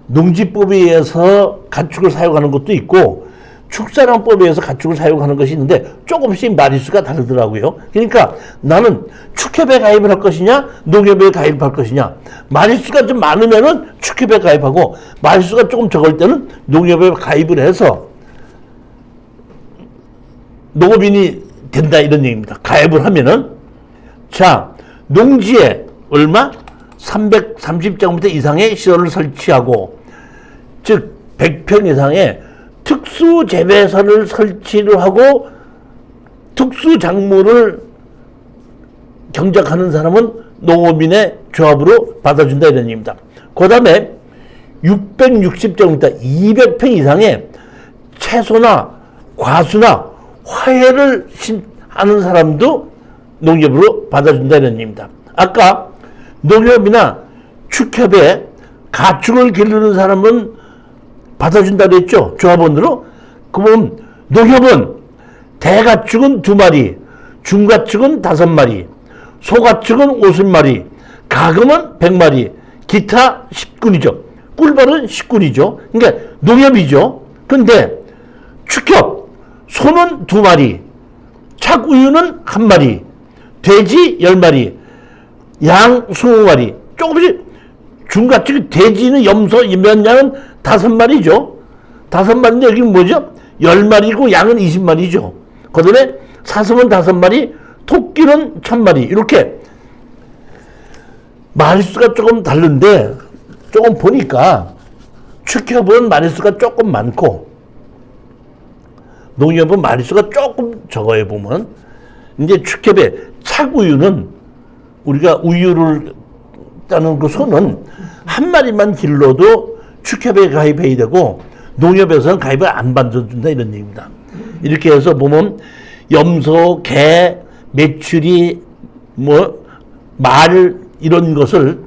농지법에 의해서 가축을 사육하는 것도 있고 축산업법에 의해서 가축을 사육하는 것이 있는데 조금씩 마리수가 다르더라고요. 그러니까 나는 축협에 가입을 할 것이냐 농협에 가입할 것이냐, 마리수가 좀 많으면은 축협에 가입하고 마리수가 조금 적을 때는 농협에 가입을 해서 농업인이 된다 이런 얘기입니다. 가입을 하면은. 자, 농지에 얼마? 330제곱미터 이상의 시설을 설치하고, 즉 100평 이상의 특수 재배선을 설치를 하고 특수 작물을 경작하는 사람은 농업인의 조합으로 받아준다 이런 얘기입니다. 그 다음에 660제곱미터 200평 이상의 채소나 과수나 화훼를 하는 사람도 농협으로 받아준다 이런 얘기입니다. 아까 농협이나 축협에 가축을 기르는 사람은 받아준다 그랬죠. 조합원으로. 그러면 농협은 대가축은 2마리, 중가축은 5마리, 소가축은 50마리, 가금은 100마리, 기타 10군이죠. 꿀벌은 10군이죠. 그러니까 농협이죠. 근데 축협, 소는 2마리, 착우유는 1마리, 돼지 10마리, 양 20마리, 조금씩 중가축 돼지는 염소 몇 양은 5마리죠. 5마리인데 여기는 뭐죠? 10마리고 양은 20마리죠. 그 다음에 사슴은 5마리, 토끼는 1000마리. 이렇게 마리수가 조금 다른데 조금 보니까 축협은 마리수가 조금 많고 농협은 마리수가 조금 적어요. 보면 이제 축협의 착우유는 우리가 우유를 따는 그 소는 한 마리만 길러도 축협에 가입해야 되고 농협에서는 가입을 안 받아준다 이런 얘기입니다. 이렇게 해서 보면 염소, 개, 메추리, 말 이런 것을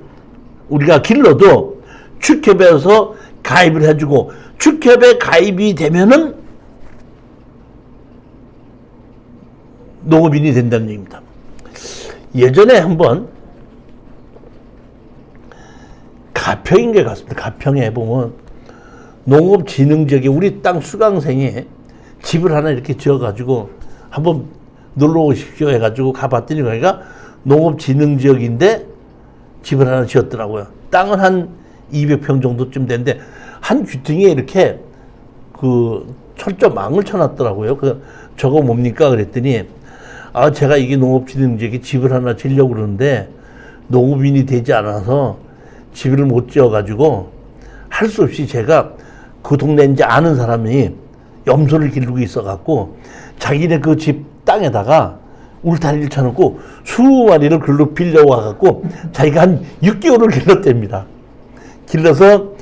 우리가 길러도 축협에서 가입을 해주고 축협에 가입이 되면은 농업인이 된다는 얘기입니다. 예전에 한번 가평인게 갔습니다. 가평에 보면 농업진흥지역에 우리 땅 수강생이 집을 하나 이렇게 지어가지고 한번 놀러 오십시오 해가지고 가봤더니 거기가 농업진흥지역인데 집을 하나 지었더라고요. 땅은 한 200평 정도쯤 되는데 한 귀퉁이에 이렇게 그 철조망을 쳐놨더라고요. 저거 뭡니까 그랬더니 제가 이게 농업진흥지역에 집을 하나 지으려고 그러는데 농업인이 되지 않아서 집을 못 지어가지고 할 수 없이 제가 그 동네 이제 아는 사람이 염소를 기르고 있어갖고 자기네 그 집 땅에다가 울타리를 쳐놓고 20마리를 글로 빌려와갖고 자기가 한 6개월을 길렀답니다. 길러서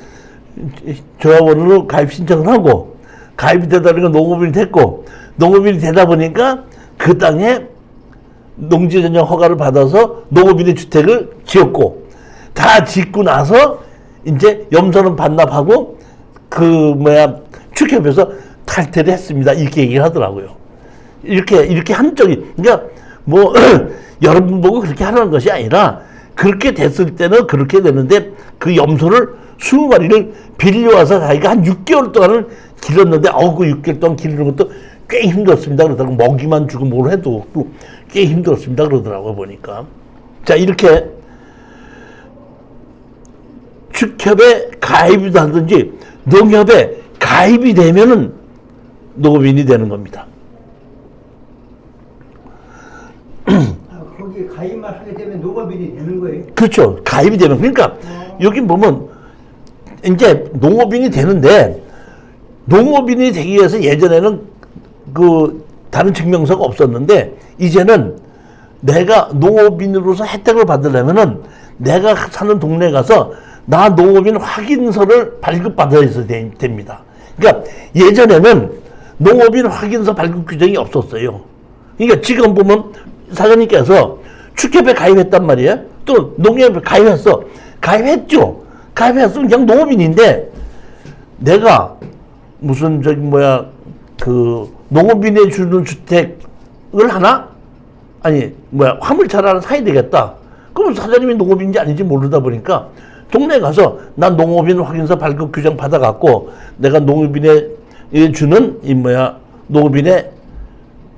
조합원으로 가입 신청을 하고 가입이 되다 보니까 농업인이 됐고 농업인이 되다 보니까 그 땅에 농지 전용 허가를 받아서 농업인의 주택을 지었고 다 짓고 나서 이제 염소는 반납하고 축협에서 탈퇴를 했습니다. 이렇게 얘기를 하더라고요. 이렇게 한 적이, 그러니까 여러분 보고 그렇게 하라는 것이 아니라 그렇게 됐을 때는 그렇게 되는데 그 염소를 20마리를 빌려와서 자기가 한 6개월 동안을 길렀는데 그 6개월 동안 기르는 것도 꽤 힘들었습니다. 그러더라고. 먹이만 주고 뭘 해도 꽤 힘들었습니다. 그러더라고요. 보니까. 자, 이렇게 축협에 가입이 하든지 농협에 가입이 되면은 농업인이 되는 겁니다. 거기 가입만 하게 되면 농업 농업인이 되는 거예요? 그렇죠. 가입이 되면. 그러니까 여기 보면 이제 농업인이 되는데 농업인이 되기 위해서 예전에는 그 다른 증명서가 없었는데 이제는 내가 농업인으로서 혜택을 받으려면은 내가 사는 동네에 가서 나 농업인 확인서를 발급받아야 됩니다. 그러니까 예전에는 농업인 확인서 발급 규정이 없었어요. 그러니까 지금 보면 사장님께서 축협에 가입했단 말이에요. 또 농협에 가입했어. 가입했죠. 가입했으면 그냥 농업인인데 내가 무슨 저기 뭐야 그 농업인에 주는 주택을 하나? 아니 뭐야 화물차를 하나 사야 되겠다. 그럼 사장님이 농업인지 아닌지 모르다 보니까 동네에 가서 난 농업인 확인서 발급 규정 받아갖고 내가 농업인에 주는 이 뭐야 농업인의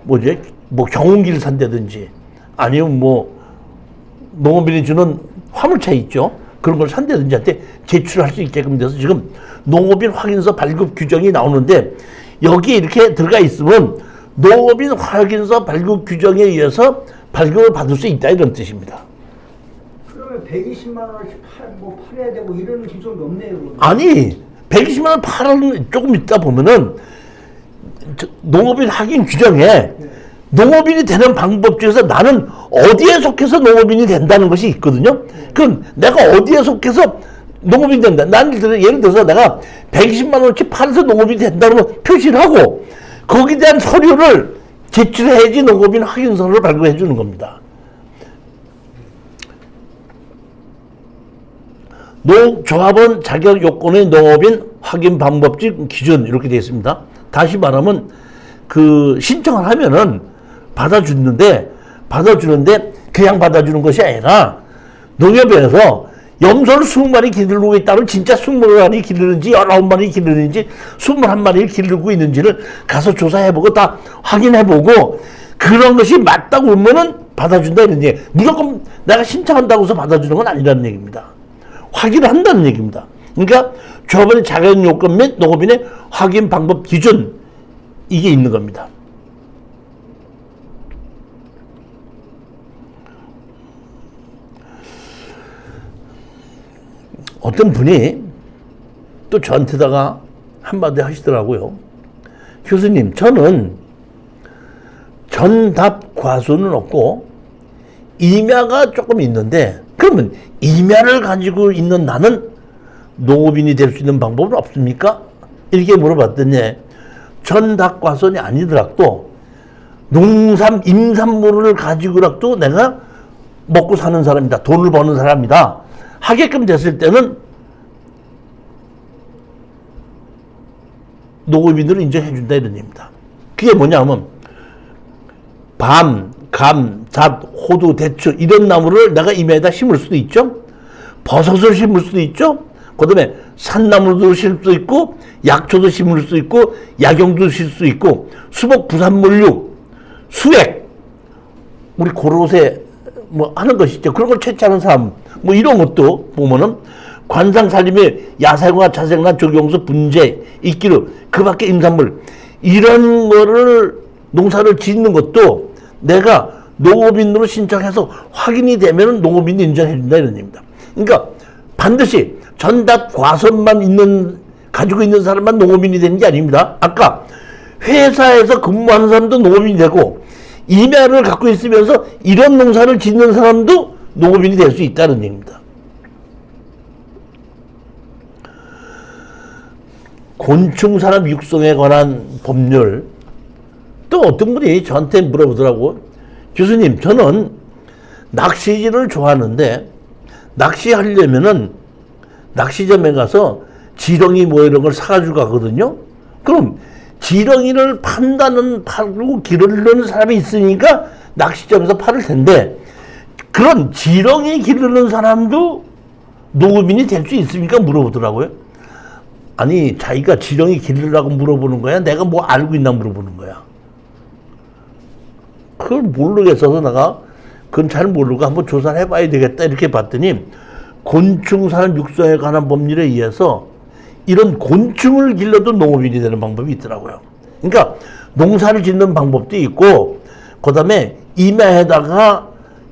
뭐지 뭐 경운기를 산다든지 아니면 뭐 농업인이 주는 화물차 있죠. 그런 걸 산다든지 한테 제출할 수 있게끔 돼서 지금 농업인 확인서 발급 규정이 나오는데 여기에 이렇게 들어가 있으면 농업인 확인서 발급 규정에 의해서 발급을 받을 수 있다 이런 뜻입니다. 그러면 120만 원씩 팔아야 되고 이런 기준이 없네요. 그러면. 아니 120만 원 팔은 조금 있다 보면은 농업인 확인 규정에 농업인이 되는 방법 중에서 나는 어디에 속해서 농업인이 된다는 것이 있거든요. 그럼 내가 어디에 속해서 농업인이 된다. 난 예를 들어서 내가 120만 원어치 팔아서 농업인이 된다는 걸 표시를 하고 거기에 대한 서류를 제출해야지 농업인 확인서를 발급해 주는 겁니다. 조합원 자격 요건의 농업인 확인 방법집 기준 이렇게 되어 있습니다. 다시 말하면 그 신청을 하면은 받아주는데 그냥 받아주는 것이 아니라 농협에서 염소를 20마리 기르고 있다면 진짜 20마리 기르는지 19마리 기르는지 21마리를 기르고 있는지를 가서 조사해보고 다 확인해보고 그런 것이 맞다고 보면은 받아준다 이런 얘기. 무조건 내가 신청한다고 해서 받아주는 건 아니라는 얘기입니다. 확인을 한다는 얘기입니다. 그러니까 조합원의 자격 요건 및 농업인의 확인 방법 기준 이게 있는 겁니다. 어떤 분이 또 저한테다가 한마디 하시더라고요. 교수님, 저는 전답 과수는 없고 임야가 조금 있는데 그러면 임야를 가지고 있는 나는 농업인이 될 수 있는 방법은 없습니까? 이렇게 물어봤더니 전답 과수는 아니더라도 농산 임산물을 가지고라도 내가 먹고 사는 사람이다. 돈을 버는 사람이다. 하게끔 됐을 때는 농업인으로 인정해준다 이런 얘기입니다. 그게 뭐냐면 밤, 감, 잣, 호두, 대추 이런 나무를 내가 임야에다 심을 수도 있죠. 버섯을 심을 수도 있죠. 그 다음에 산나무도 심을 수 있고 약초도 심을 수 있고 약용도 심을 수 있고 수목, 부산물류, 수액 우리 고로쇠 뭐 하는 것이 있죠. 그런 걸 채취하는 사람 뭐 이런 것도 보면은 관상살림의 야생화, 자생란, 조경수, 분재, 이끼류 그 밖에 임산물 이런 거를 농사를 짓는 것도 내가 농업인으로 신청해서 확인이 되면 농업인이 인정해준다 이런 얘기입니다. 그러니까 반드시 전답 과선만 가지고 있는 사람만 농업인이 되는 게 아닙니다. 아까 회사에서 근무하는 사람도 농업인이 되고 임야를 갖고 있으면서 이런 농사를 짓는 사람도 농업인이 될 수 있다는 얘기입니다. 곤충산업 육성에 관한 법률 또 어떤 분이 저한테 물어보더라고. 교수님, 저는 낚시질을 좋아하는데 낚시하려면은 낚시점에 가서 지렁이 뭐 이런 걸 사가지고 가거든요. 그럼 지렁이를 팔고 기르는 사람이 있으니까 낚시점에서 팔을 텐데 그런 지렁이 기르는 사람도 농업인이 될 수 있습니까? 물어보더라고요. 아니 자기가 지렁이 기르려고 물어보는 거야? 내가 뭐 알고 있나 물어보는 거야. 그걸 모르겠어서 내가 그건 잘 모르고 한번 조사를 해봐야 되겠다 이렇게 봤더니 곤충산 육성에 관한 법률에 의해서 이런 곤충을 길러도 농업인이 되는 방법이 있더라고요. 그러니까 농사를 짓는 방법도 있고 그 다음에 임야에다가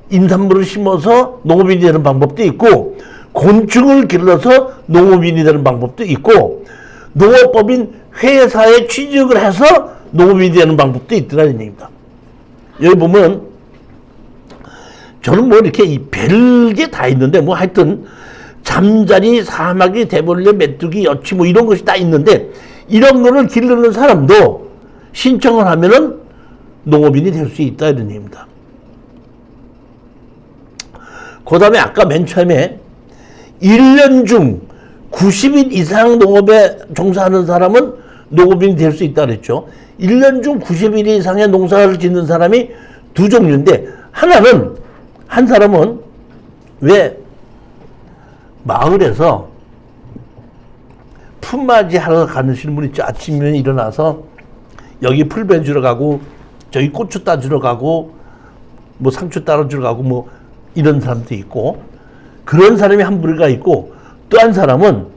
임산물을 심어서 농업인이 되는 방법도 있고, 곤충을 길러서 농업인이 되는 방법도 있고, 농업법인 회사에 취직을 해서 농업인이 되는 방법도 있더라는 얘기입니다. 여기 보면 저는 뭐 이렇게 별게 다 있는데, 뭐 하여튼 잠자리, 사마귀, 대벌레, 메뚜기, 여치 뭐 이런 것이 다 있는데, 이런 거를 기르는 사람도 신청을 하면은 농업인이 될 수 있다 이런 얘기입니다. 그 다음에 아까 맨 처음에 1년 중 90일 이상 농업에 종사하는 사람은 농업인이 될 수 있다 그랬죠. 1년 중 90일 이상의 농사를 짓는 사람이 두 종류인데, 한 사람은 왜 마을에서 품맞이 하러 가시는 분 있죠. 아침에 일어나서 여기 풀 베주러 가고, 저기 고추 따주러 가고, 뭐 상추 따주러 가고, 뭐 이런 사람도 있고, 그런 사람이 한 부류가 있고, 또 한 사람은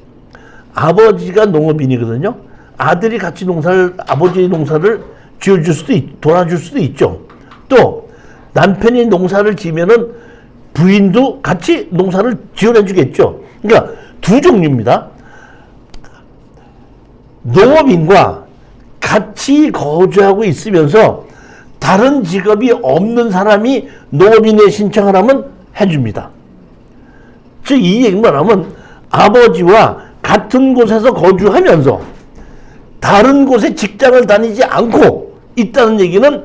아버지가 농업인이거든요. 아들이 같이 아버지의 농사를 지어줄 수도 도와줄 수도 있죠. 또 남편이 농사를 지면은 부인도 같이 농사를 지어내 주겠죠. 그러니까 두 종류입니다. 농업인과 같이 거주하고 있으면서 다른 직업이 없는 사람이 농업인에 신청을 하면 해줍니다. 즉 이 얘기만 하면 아버지와 같은 곳에서 거주하면서 다른 곳에 직장을 다니지 않고 있다는 얘기는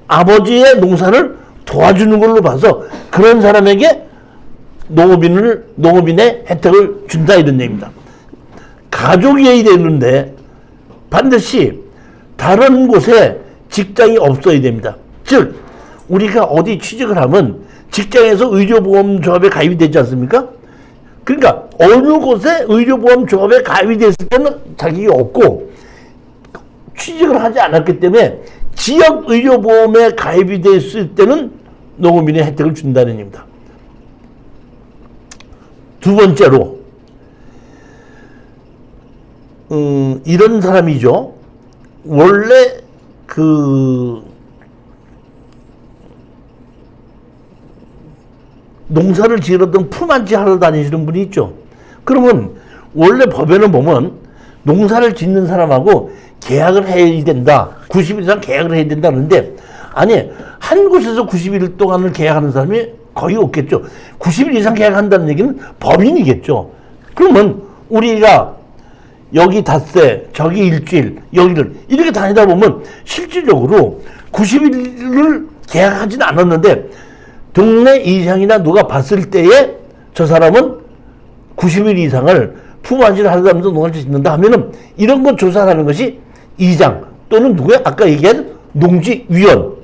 아버지의 농사를 도와주는 걸로 봐서 그런 사람에게 농업인의 혜택을 준다 이런 얘기입니다. 가족이어야 되는데 반드시 다른 곳에 직장이 없어야 됩니다. 즉 우리가 어디 취직을 하면 직장에서 의료보험조합에 가입이 되지 않습니까? 그러니까 어느 곳에 의료보험조합에 가입이 됐을 때는 자격이 없고, 취직을 하지 않았기 때문에 지역 의료보험에 가입이 됐을 때는 농업인의 혜택을 준다는 얘기입니다. 두 번째로 이런 사람이죠. 원래 농사를 지으던 품앗이 하러 다니시는 분이 있죠. 그러면 원래 법에는 보면 농사를 짓는 사람하고 계약을 해야 된다. 90일 이상 계약을 해야 된다 그러는데, 아니 한 곳에서 90일 동안을 계약하는 사람이 거의 없겠죠. 90일 이상 계약한다는 얘기는 법인이겠죠. 그러면 우리가 여기 닷새, 저기 일주일, 여기를 이렇게 다니다 보면 실질적으로 90일을 계약하지는 않았는데 동네 이장이나 누가 봤을 때에 저 사람은 90일 이상을 품앗이를 하면서 농사를 짓는다 하면은 이런 거 조사하는 것이 이장 또는 누구야? 아까 얘기한 농지위원,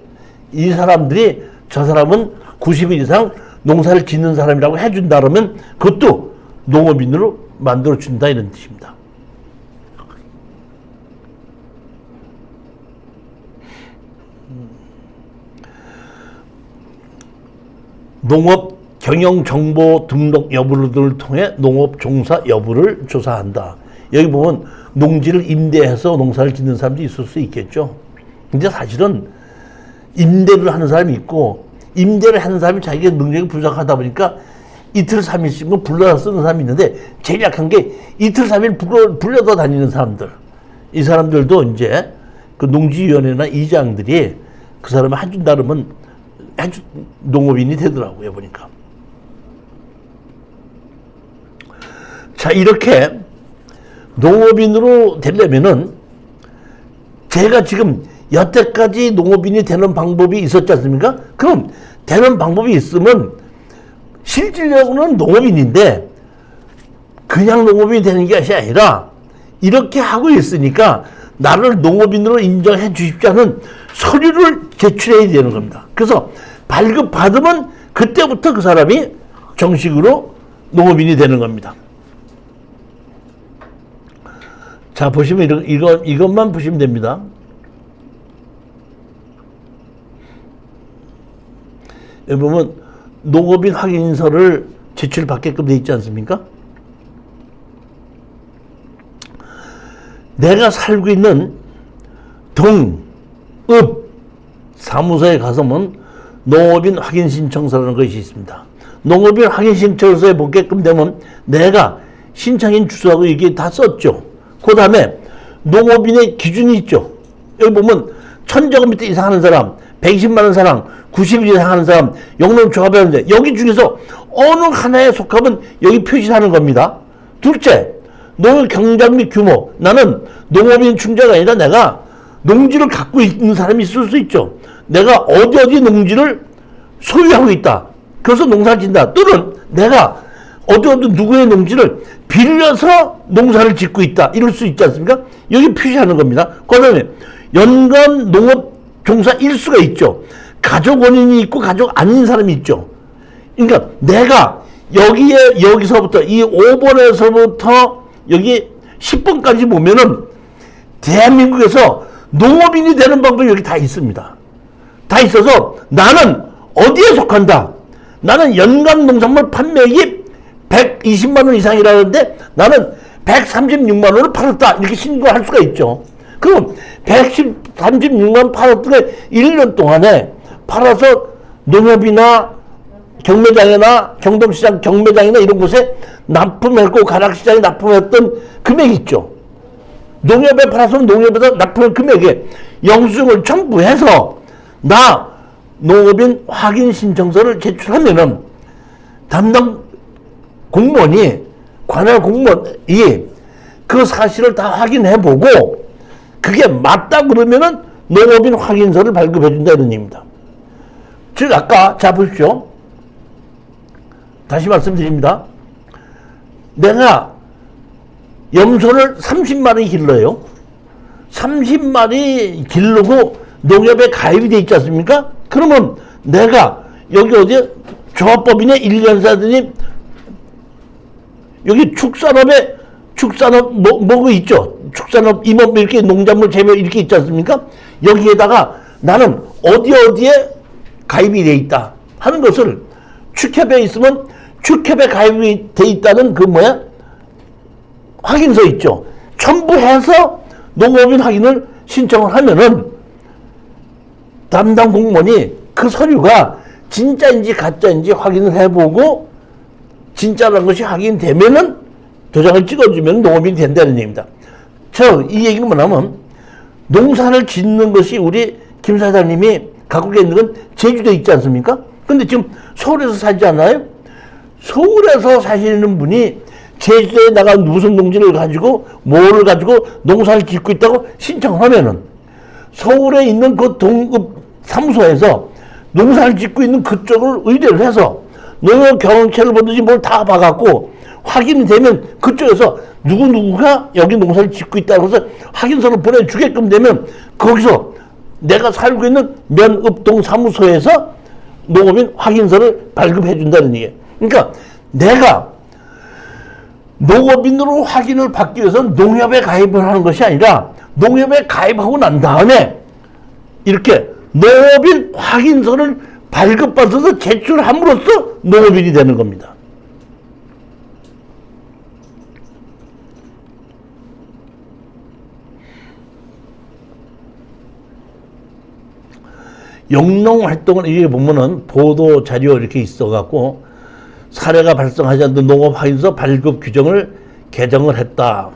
이 사람들이 저 사람은 90일 이상 농사를 짓는 사람이라고 해준다 그러면 그것도 농업인으로 만들어준다 이런 뜻입니다. 농업 경영 정보 등록 여부를 통해 농업 종사 여부를 조사한다. 여기 보면 농지를 임대해서 농사를 짓는 사람도 있을 수 있겠죠. 근데 사실은 임대를 하는 사람이 있고, 임대를 하는 사람이 자기가 능력이 부족하다 보니까 이틀 3일씩은 불러다 쓰는 사람이 있는데, 제일 약한 게 이틀 3일 불려다 다니는 사람들. 이 사람들도 이제 그 농지위원회나 이장들이 그 사람을 해준다 그러면 농업인이 되더라고요, 보니까. 자, 이렇게 농업인으로 되려면은 제가 지금 여태까지 농업인이 되는 방법이 있었지 않습니까? 그럼 되는 방법이 있으면 실질적으로는 농업인인데 그냥 농업인이 되는 게 아니라 이렇게 하고 있으니까 나를 농업인으로 인정해 주십시오 하는 서류를 제출해야 되는 겁니다. 그래서 발급받으면 그때부터 그 사람이 정식으로 농업인이 되는 겁니다. 자, 보시면 이것만 보시면 됩니다. 여기 보면 농업인 확인서를 제출받게끔 되어 있지 않습니까? 내가 살고 있는 동, 읍, 사무소에 가서면 농업인 확인 신청서라는 것이 있습니다. 농업인 확인 신청서에 보게끔 되면 내가 신청인 주소하고 이게 다 썼죠. 그 다음에 농업인의 기준이 있죠. 여기 보면 1000제곱미터 이상 하는 사람, 120만 원 사람, 90일 이상 하는 사람, 영농 조합하는데 여기 중에서 어느 하나에 속하면 여기 표시하는 겁니다. 둘째, 농업 경작 및 규모. 나는 농업인 충자가 아니라 내가 농지를 갖고 있는 사람이 있을 수 있죠. 내가 어디 농지를 소유하고 있다. 그래서 농사를 짓는다. 또는 내가 어디 누구의 농지를 빌려서 농사를 짓고 있다. 이럴 수 있지 않습니까? 여기 표시하는 겁니다. 그 다음에 연간 농업 종사 일수가 있죠. 가족 원인이 있고 가족 아닌 사람이 있죠. 그러니까 내가 여기서부터 이 5번에서부터 여기 10번까지 보면은 대한민국에서 농업인이 되는 방법이 여기 다 있습니다. 다 있어서 나는 어디에 속한다. 나는 연간 농산물 판매액이 120만 원 이상이라는데 나는 136만 원을 팔았다. 이렇게 신고할 수가 있죠. 그럼 136만 원 팔았더니 1년 동안에 팔아서 농협이나 경매장이나 경동시장 경매장이나 이런 곳에 납품했고 가락시장에 납품했던 금액이 있죠. 농협에 팔아서 농협에다 납품한 금액에 영수증을 첨부해서 나 농업인 확인 신청서를 제출하면은 담당 공무원이 관할 공무원이 그 사실을 다 확인해보고 그게 맞다 그러면은 농업인 확인서를 발급해준다 이런 얘기입니다. 즉 아까 자 보십시오. 다시 말씀드립니다. 내가 염소를 30마리 길러요. 30마리 기르고 농협에 가입이 돼 있지 않습니까? 그러면 내가 여기 어디 조합법인의 1년사들이 여기 축산업 뭐가 있죠? 축산업 임업 이렇게 농작물 재배 이렇게 있지 않습니까? 여기에다가 나는 어디에 가입이 돼 있다 하는 것을 축협에 있으면 축협에 가입이 돼 있다는 그 확인서 있죠. 첨부해서 농업인 확인을 신청을 하면은 담당 공무원이 그 서류가 진짜인지 가짜인지 확인을 해보고 진짜라는 것이 확인되면은 도장을 찍어주면 농업인이 된다는 얘기입니다. 이 얘기는 뭐냐면 농사를 짓는 것이 우리 김 사장님이 갖고 있는 건 제주도에 있지 않습니까? 근데 지금 서울에서 살지 않나요? 서울에서 사시는 분이 제주도에 나간 무슨 농지를 가지고 뭐를 가지고 농사를 짓고 있다고 신청을 하면은 서울에 있는 그 동급 사무소에서 농사를 짓고 있는 그쪽을 의뢰를 해서 농업 경영체를 보든지 뭘 다 봐갖고 확인이 되면 그쪽에서 누구가 여기 농사를 짓고 있다고 해서 확인서를 보내주게끔 되면 거기서 내가 살고 있는 면읍동 사무소에서 농업인 확인서를 발급해준다는 얘기예요. 그러니까 내가 농업인으로 확인을 받기 위해서는 농협에 가입을 하는 것이 아니라 농협에 가입하고 난 다음에 이렇게 농업인 확인서를 발급받아서 제출함으로써 농업인이 되는 겁니다. 영농 활동을 이렇게 보면은 보도 자료 이렇게 있어갖고 사례가 발생하지 않는 농업 확인서 발급 규정을 개정을 했다.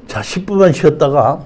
자, 10분만 쉬었다가